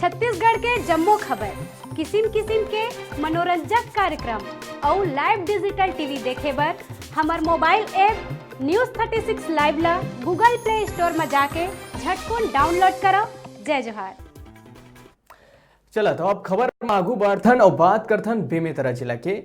छत्तीसगढ़ के जम्मो खबर, किसिम किसिम के मनोरंजक कार्यक्रम और लाइव डिजिटल टीवी देखे बर हमार मोबाइल ऐप न्यूज़ 36 लाइव ला गूगल प्ले स्टोर में जाके झटकुन डाउनलोड करो। जय जोहार। चला तो अब खबर में आगू बढ़थन और बात करथन बेमेतरा जिला के।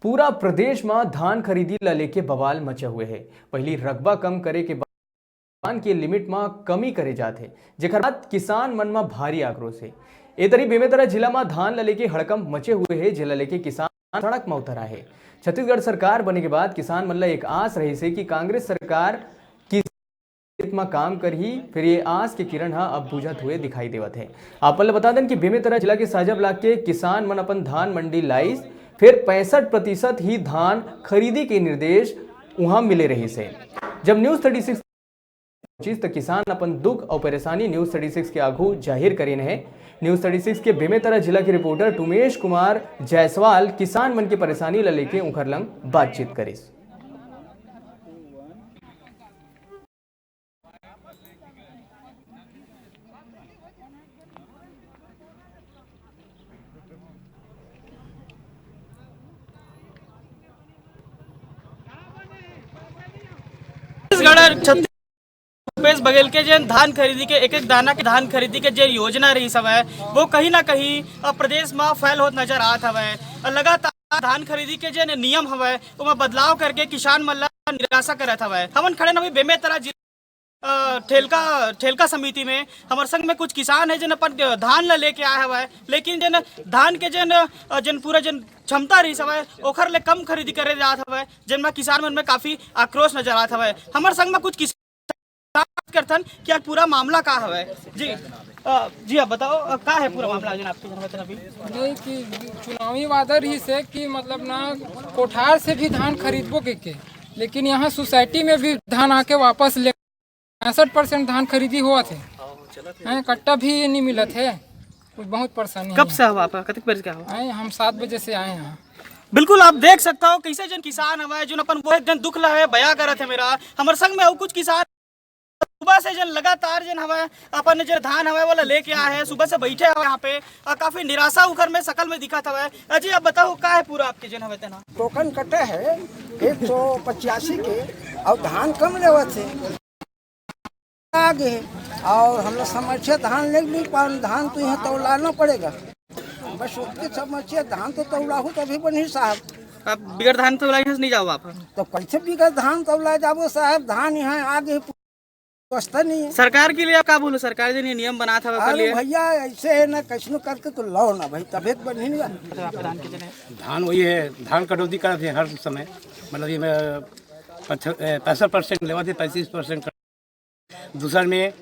पूरा प्रदेश में धान खरीदी ला लेके बवाल मचे हुए है। पहली रकबा कम करे के धान की लिमिट में कमी करे जाते, जेकर बाद किसान मन में भारी आक्रोश है। ए तरी बेमेतरा जिला में धान ला लेके हड़कंप मचे हुए है, जिला लेके किसान सड़क में उतरा है। छत्तीसगढ़ सरकार बने के बाद किसान मन ला एक आस रही से कि कांग्रेस सरकार में काम कर ही, फिर ये आस के किरण अब बुझत हुए दिखाई देवत है। आप मन बता दें कि बेमेतरा जिला के साजा ब्लॉक के किसान मन अपन धान मंडी लाइस, फिर 65% ही धान खरीदी के निर्देश वहां मिले रही से। जब न्यूज़ 36 तो किसान अपन दुख और परेशानी न्यूज़ 36 के आगू जाहिर करें है। न्यूज़ 36 के बेमेतरा जिला के रिपोर्टर टुमेश कुमार जायसवाल किसान मन की परेशानी ला लेके उनकर लंग बातचीत करिस। छत्तीसगढ़ बगल के जो धान खरीदी के एक दाना के धान खरीदी के जो योजना रही सब है वो कहीं ना कहीं प्रदेश में फैल होत नजर आत हवे। लगातार धान खरीदी के जो नियम हवे वो बदलाव करके किसान मन ला निराशा करत हवे। हमन खड़े नवी बेमेतरा ठेलका समिति में हमारे संग में कुछ किसान है जिन अपन धान ला लेके आए हवे, लेकिन जन धान के जन पूरा जन क्षमता रही सब है ओखर ले कम खरीदी करे जात हवे, जिनमें किसान मन में काफी आक्रोश नजर आत हवे। हमारे संग में कुछ किसान करथन क्या पूरा मामला का हवे। जी आप बताओ का है पूरा मामला जन आपके जन अभी? नहीं कि चुनावी वादा रही से कि मतलब ना कोठार से भी धान खरीदबो के लेकिन यहाँ सोसाइटी में भी धान आके वापस ले 65% धान खरीदी हुआ थे, कट्टा भी नहीं मिला थे। कुछ बहुत परेशानी। कब से हुआ कतक बजे क्या हुआ? हम 7 बजे से आए हैं। बिल्कुल आप देख सकते हो कैसे जन किसान हमारे जो अपन वो जन दुख ला है बया करत है। मेरा हमारे संग में कुछ किसान सुबह से जन लगातार जन हवा अपन जो धान हवा वाला लेके आए हैं, सुबह से बैठे हुए यहाँ पे काफी निराशा उखर में शकल में दिखा था। अजी आप बताओ क्या है पूरा आपके जन हवे तना? टोकन कटे है 185 के और धान कम लेवा थे आगे और हम लोग समझे धान ले नहीं पा, धान तो यहाँ तौलाना पड़ेगा। बस उसके समझे धान तो तौला हो तभी बनी साहब। आप बिगड़ धान तौला नहीं जाओ आप? तो कैसे बिगड़ धान तौला जाबो साहब? धान यहाँ आगे व्यवस्था नहीं है। सरकार के लिए आप क्या बोलो? सरकार जो नियम बना था अरे भैया ऐसे है ना कैसनो करके तो लो ना भाई, तबियत बनी नहीं। धान वही है, धान कटौती करते हैं हर समय। मतलब ये 65% लेवा थे, 35%। दूसरा में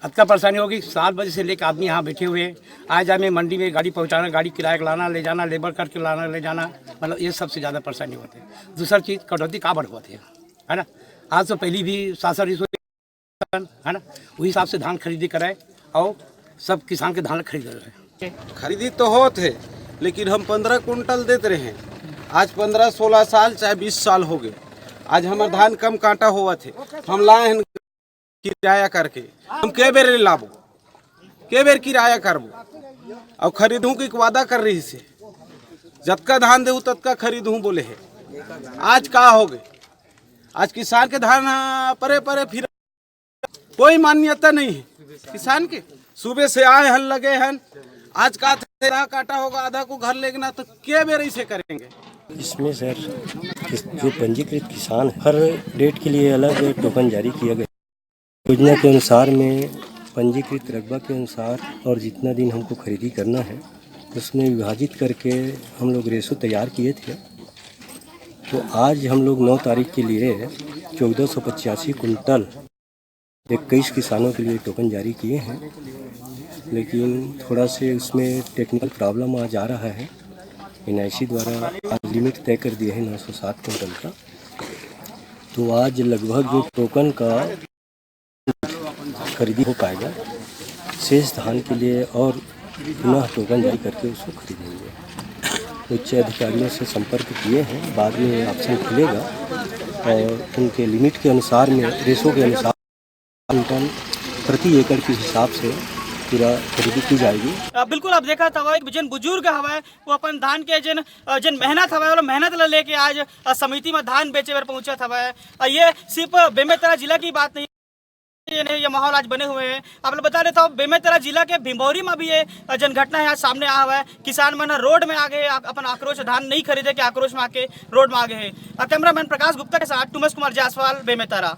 अतका परेशानी होगी 7 बजे से लेकर आदमी यहाँ बैठे हुए आ जाए में मंडी में गाड़ी पहुँचाना, गाड़ी किराया लाना ले जाना, लेबर करके लाना ले जाना, मतलब ये सबसे ज़्यादा परेशानी होती है। दूसरा चीज़ कटौती काबर होती है ना। आज तो पहली भी 67 है ना, वही हिसाब से धान खरीदी कराए और सब किसान के धान खरीद रहे हैं। खरीदी तो होते है लेकिन हम 15 कुंटल देते रहे। आज 15-16 साल चाहे 20 साल हो गए, आज हमारा धान कम कांटा हुआ थे। हम लाए हैं किराया करके, हम के बेर लाबो, के बेर किराया करबो और खरीदूं की वादा कर रही से जतका धान देहूँ ततका खरीदूं बोले है। आज का हो गए, आज किसान के धान परे परे फिर कोई मान्यता नहीं है किसान के। सुबह से आए हल लगे हैं, आज का काटा होगा, आधा को घर लेना, तो क्या बेर इसे करेंगे? इसमें सर जो पंजीकृत किसान हर डेट के लिए अलग टोकन जारी किया गया। योजना के अनुसार में पंजीकृत रकबा के अनुसार और जितना दिन हमको खरीदी करना है उसमें विभाजित करके हम लोग रेशो तैयार किए थे। तो आज हम लोग 9 तारीख के लिए 1485 कुंटल 21 किसानों के लिए टोकन जारी किए हैं, लेकिन थोड़ा से उसमें टेक्निकल प्रॉब्लम आ जा रहा है। NIC द्वारा आज लिमिट तय कर दिए हैं 907 कुंटल का। तो आज लगभग जो टोकन का खरीदी हो पाएगा, शेष धान के लिए और पुनः टोकन जारी करके उसको खरीदेंगे। उच्च अधिकारियों से संपर्क किए हैं, बाद में ऑप्शन खुलेगा और उनके लिमिट के अनुसार में रेशो के अनुसार कुंटल प्रति एकड़ के हिसाब से पूरा खरीदी की जाएगी। बिल्कुल आप देखा था एक जन बुजुर्ग हवा वो अपन धान के जन मेहनत हवा वो मेहनत ला लेके आज समिति में धान बेचे बर पहुंचा था। ये सिर्फ बेमेतरा जिला की बात नहीं, ये माहौल आज बने हुए हैं। आप लोग बता देता हूँ बेमेतरा जिला के भिंभौरी में भी ये जन घटना आज सामने आया हुआ है। किसान मन रोड में आ गए, अपन आक्रोश धान नहीं खरीदे के आक्रोश में आके रोड में आ गए हैं। कैमरामैन प्रकाश गुप्ता के साथ टुमस कुमार जायसवाल, बेमेतरा।